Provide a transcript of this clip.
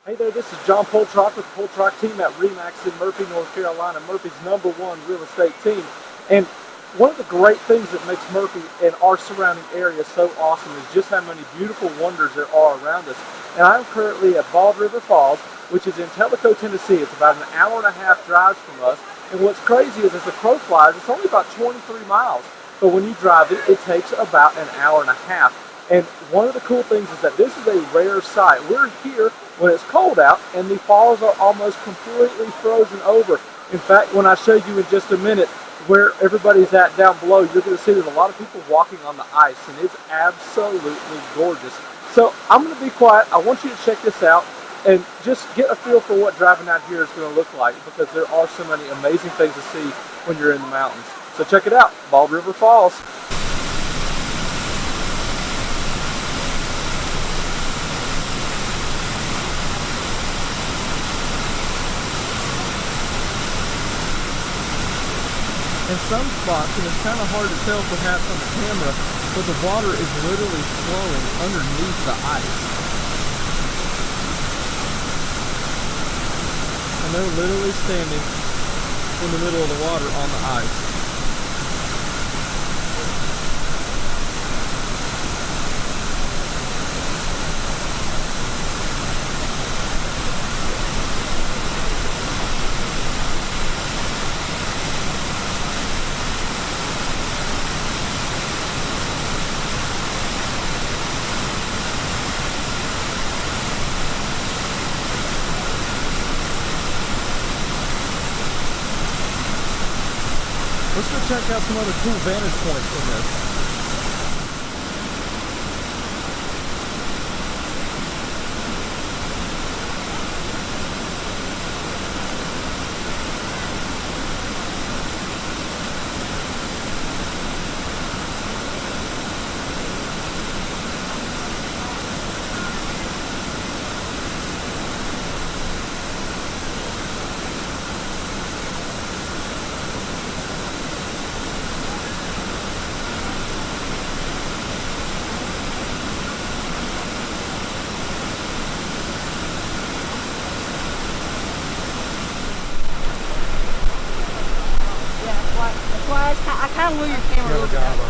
Hey there, this is John Poltrock with the Poltrock team at RE/MAX in Murphy, North Carolina, Murphy's #1 real estate team. And one of the great things that makes Murphy and our surrounding area so awesome is just how many beautiful wonders there are around us. And I'm currently at Bald River Falls, which is in Tellico, Tennessee. It's about an hour and a half drive from us. And what's crazy is as the crow flies, it's only about 23 miles. But when you drive it, it takes about an hour and a half. And one of the cool things is that this is a rare sight. We're here when it's cold out and the falls are almost completely frozen over. In fact, when I show you in just a minute where everybody's at down below, you're going to see there's a lot of people walking on the ice, and it's absolutely gorgeous. So I'm going to be quiet. I want you to check this out and just get a feel for what driving out here is going to look like, because there are so many amazing things to see when you're in the mountains. So check it out, Bald River Falls. In some spots, and it's kind of hard to tell perhaps on the camera, but the water is literally flowing underneath the ice. And they're literally standing in the middle of the water on the ice. Let's go check out some other cool vantage points from this. I kind of move your camera a little bit.